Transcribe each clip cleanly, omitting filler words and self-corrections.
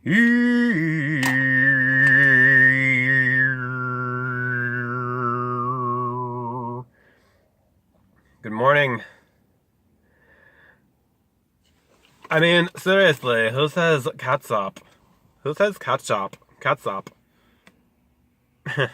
Good morning. I mean, seriously, who says catsup? Who says catsup? Catsup. Hare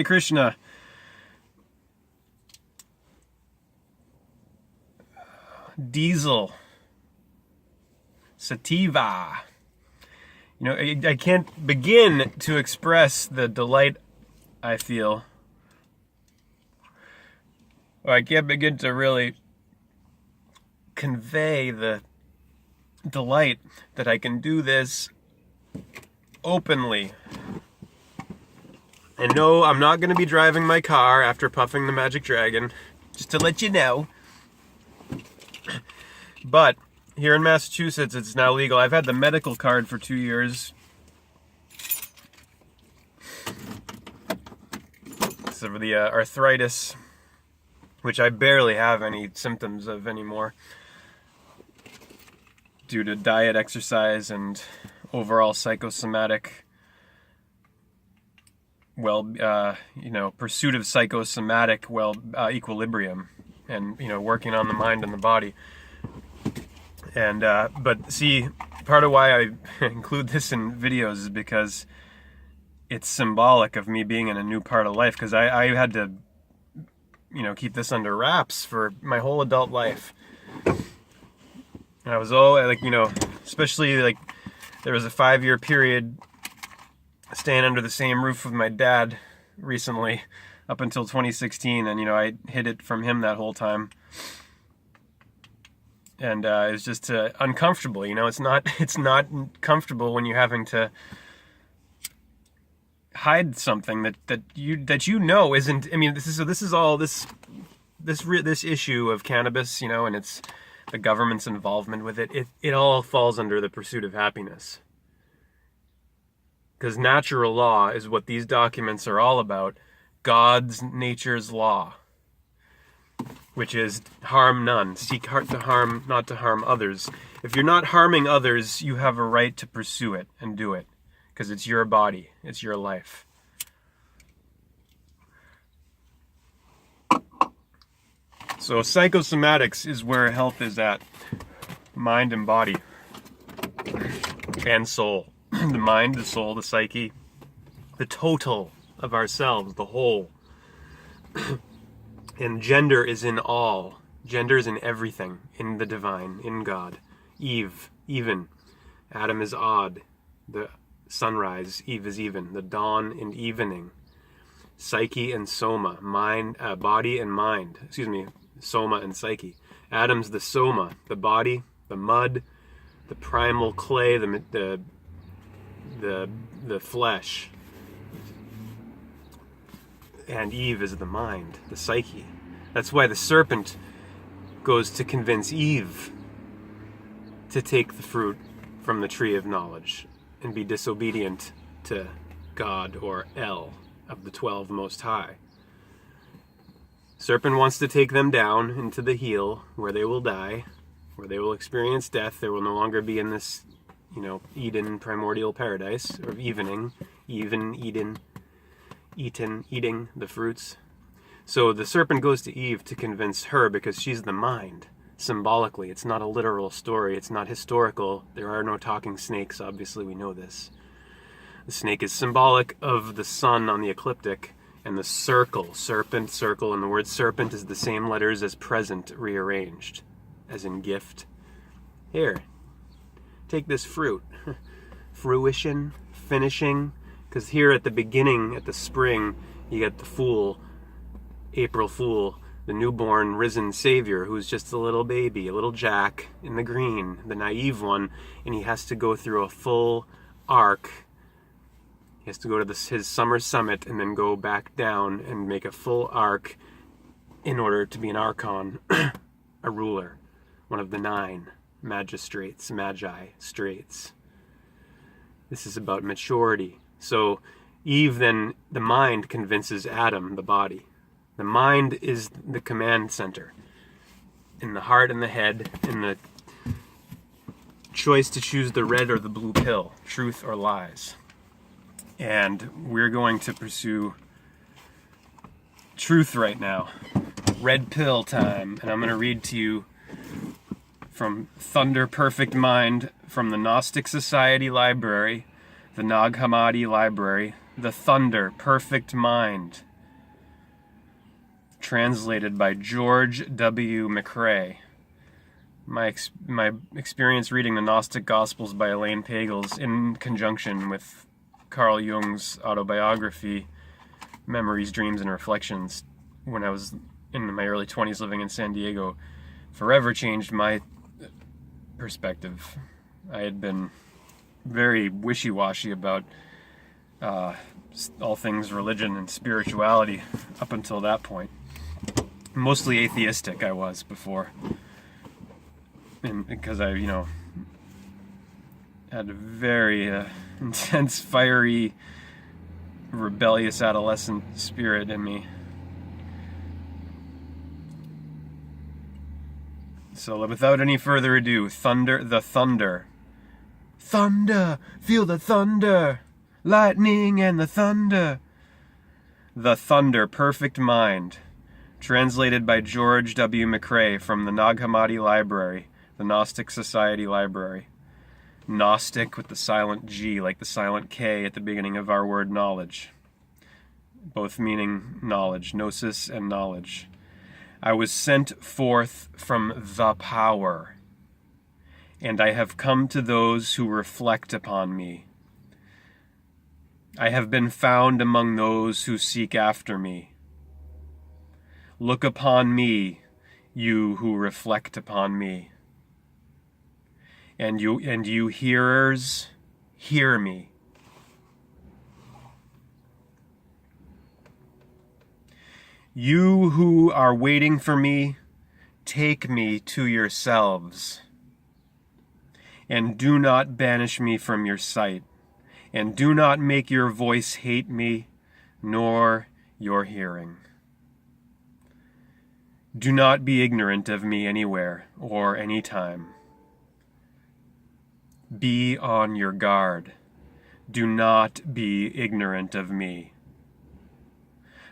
Krishna. Diesel. Sativa. You know, I can't begin to express the delight I feel. Or I can't begin to really convey the delight that I can do this openly. And no, I'm not going to be driving my car after puffing the Magic Dragon, just to let you know. But here in Massachusetts, it's now legal. I've had the medical card for 2 years. So for the arthritis, which I barely have any symptoms of anymore, due to diet, exercise, and overall psychosomatic, pursuit of psychosomatic equilibrium, and working on the mind and the body. And but see, part of why I include this in videos is because it's symbolic of me being in a new part of life, because I had to keep this under wraps for my whole adult life. And I was especially there was a 5-year period staying under the same roof with my dad recently, up until 2016, and I hid it from him that whole time. And it's just uncomfortable. It's not comfortable when you're having to hide something that isn't. I mean, this is all this issue of cannabis, and it's the government's involvement with it. It all falls under the pursuit of happiness. Because natural law is what these documents are all about. God's nature's law, which is harm none. Seek to harm, not to harm others. If you're not harming others, you have a right to pursue it and do it, because it's your body, it's your life. So psychosomatics is where health is at. Mind and body. And soul. The mind, the soul, the psyche. The total of ourselves, the whole. And gender is in all. Gender is in everything. In the divine, in God. Eve, even. Adam is odd. The sunrise, Eve is even. The dawn and evening. Psyche and soma. Body and mind. Soma and psyche. Adam's the soma. The body, the mud, the primal clay, the flesh. And Eve is the mind, the psyche. That's why the serpent goes to convince Eve to take the fruit from the tree of knowledge and be disobedient to God, or El, of the 12 Most High. Serpent wants to take them down into the heel, where they will die, where they will experience death. There will no longer be in this, Eden primordial paradise, or eating the fruits. So the serpent goes to Eve to convince her, because she's the mind, symbolically. It's not a literal story. It's not historical. There are no talking snakes, obviously we know this. The snake is symbolic of the sun on the ecliptic, and the circle, serpent, circle, and the word serpent is the same letters as present rearranged, as in gift. Here, take this fruit. Fruition, finishing. Because here at the beginning, at the spring, you get the fool, April Fool, the newborn risen Savior, who's just a little baby, a little Jack in the green, the naive one, and he has to go through a full arc. He has to go to his summer summit and then go back down and make a full arc in order to be an archon, a ruler, one of the 9 magistrates, magi, straits. This is about maturity. So Eve, then, the mind, convinces Adam, the body. The mind is the command center. In the heart and the head, in the choice to choose the red or the blue pill, truth or lies. And we're going to pursue truth right now. Red pill time. And I'm going to read to you from Thunder Perfect Mind from the Gnostic Society Library, the Nag Hammadi Library, the Thunder Perfect Mind, translated by George W. McRae. My experience reading the Gnostic Gospels by Elaine Pagels in conjunction with Carl Jung's autobiography, Memories, Dreams, and Reflections, when I was in my early 20s living in San Diego, forever changed my perspective. I had been very wishy-washy about all things religion and spirituality up until that point. Mostly atheistic I was before. And because I, had a very intense, fiery, rebellious adolescent spirit in me. So without any further ado, the thunder. Thunder! Feel the thunder! Lightning and the thunder! The Thunder Perfect Mind. Translated by George W. McRae from the Nag Hammadi Library, the Gnostic Society Library. Gnostic with the silent G, like the silent K at the beginning of our word knowledge. Both meaning knowledge, gnosis and knowledge. I was sent forth from the power, and I have come to those who reflect upon me. I have been found among those who seek after me. Look upon me, you who reflect upon me. And you hearers, hear me. You who are waiting for me, take me to yourselves. And do not banish me from your sight. And do not make your voice hate me, nor your hearing. Do not be ignorant of me anywhere or any time. Be on your guard. Do not be ignorant of me.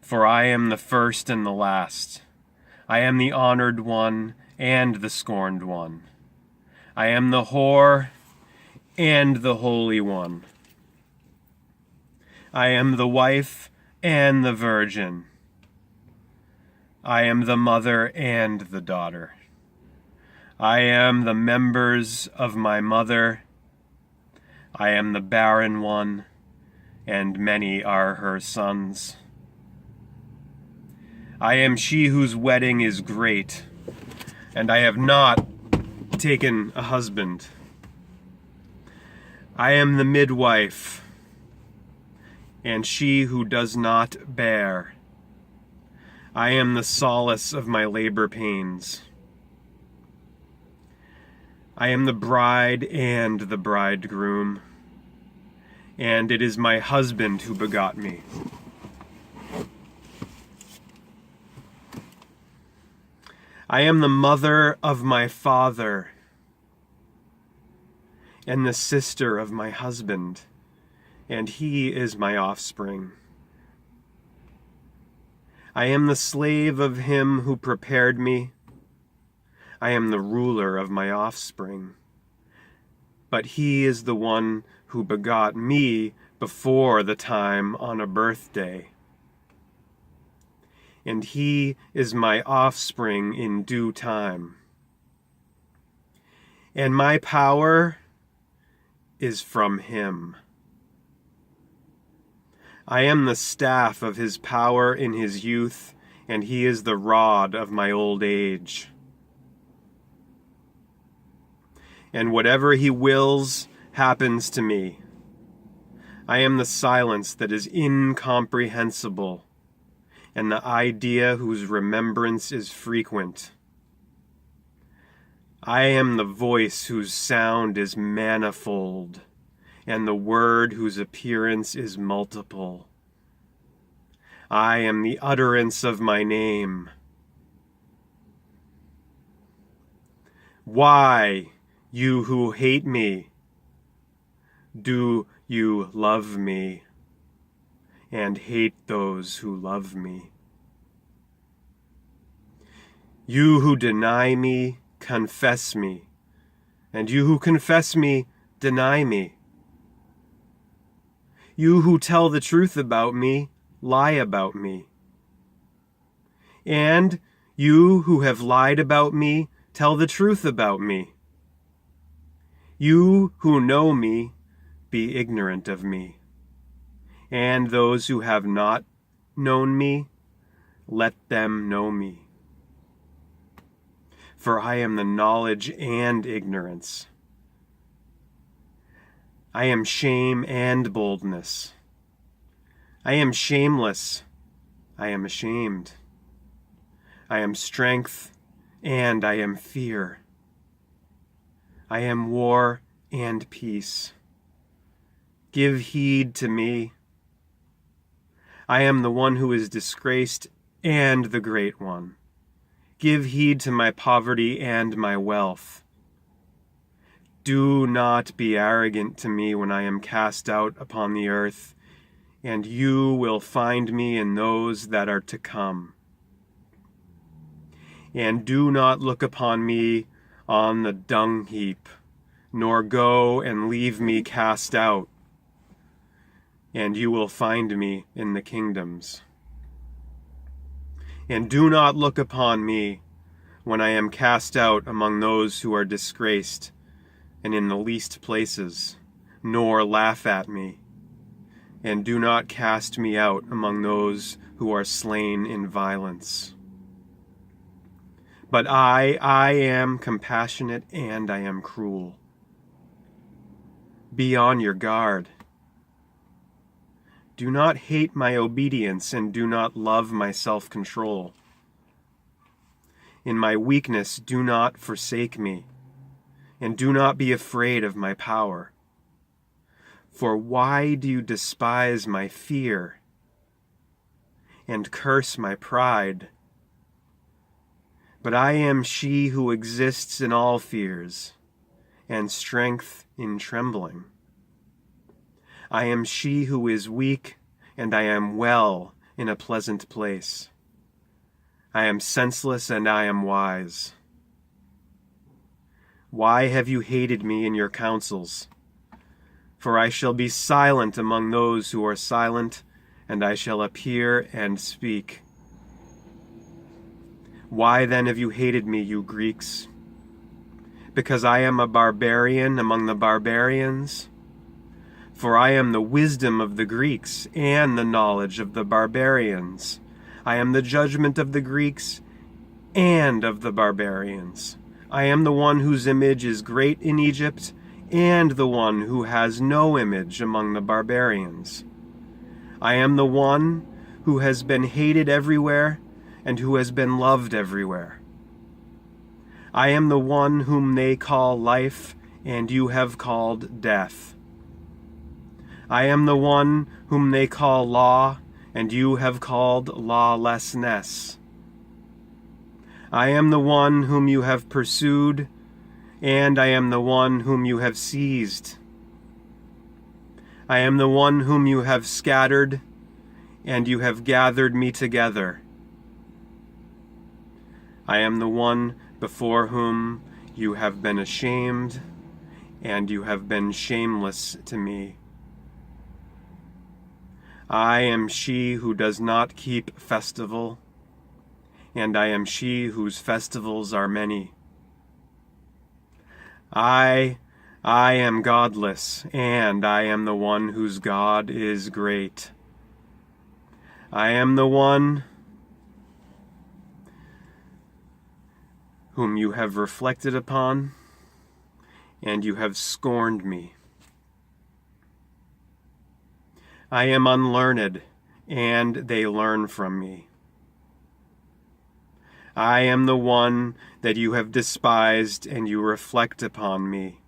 For I am the first and the last. I am the honored one and the scorned one. I am the whore and the holy one. I am the wife and the virgin. I am the mother and the daughter. I am the members of my mother. I am the barren one, and many are her sons. I am she whose wedding is great, and I have not taken a husband. I am the midwife, and she who does not bear. I am the solace of my labor pains. I am the bride and the bridegroom, and it is my husband who begot me. I am the mother of my father, and the sister of my husband, and he is my offspring. I am the slave of him who prepared me. I am the ruler of my offspring. But he is the one who begot me before the time on a birthday. And he is my offspring in due time. And my power is from him. I am the staff of his power in his youth, and he is the rod of my old age. And whatever he wills happens to me. I am the silence that is incomprehensible, and the idea whose remembrance is frequent. I am the voice whose sound is manifold, and the word whose appearance is multiple. I am the utterance of my name. Why, You who hate me, do you love me, and hate those who love me? You who deny me, confess me, and you who confess me, deny me. You who tell the truth about me, lie about me. And you who have lied about me, tell the truth about me. You who know me, be ignorant of me. And those who have not known me, let them know me. For I am the knowledge and ignorance. I am shame and boldness. I am shameless. I am ashamed. I am strength and I am fear. I am war and peace. Give heed to me. I am the one who is disgraced and the great one. Give heed to my poverty and my wealth. Do not be arrogant to me when I am cast out upon the earth, and you will find me in those that are to come. And do not look upon me on the dung heap, nor go and leave me cast out, and you will find me in the kingdoms. And do not look upon me when I am cast out among those who are disgraced and in the least places, nor laugh at me, and do not cast me out among those who are slain in violence. But I am compassionate and I am cruel. Be on your guard. Do not hate my obedience and do not love my self-control. In my weakness, do not forsake me, and do not be afraid of my power. For why do you despise my fear and curse my pride? But I am she who exists in all fears and strength in trembling. I am she who is weak, and I am well in a pleasant place. I am senseless and I am wise. Why have you hated me in your counsels? For I shall be silent among those who are silent, and I shall appear and speak. Why then have you hated me, you Greeks? Because I am a barbarian among the barbarians? For I am the wisdom of the Greeks and the knowledge of the barbarians. I am the judgment of the Greeks and of the barbarians. I am the one whose image is great in Egypt, and the one who has no image among the barbarians. I am the one who has been hated everywhere, and who has been loved everywhere. I am the one whom they call life, and you have called death. I am the one whom they call law, and you have called lawlessness. I am the one whom you have pursued, and I am the one whom you have seized. I am the one whom you have scattered, and you have gathered me together. I am the one before whom you have been ashamed, and you have been shameless to me. I am she who does not keep festival, and I am she whose festivals are many. I am godless, and I am the one whose God is great. I am the one whom you have reflected upon, and you have scorned me. I am unlearned, and they learn from me. I am the one that you have despised, and you reflect upon me.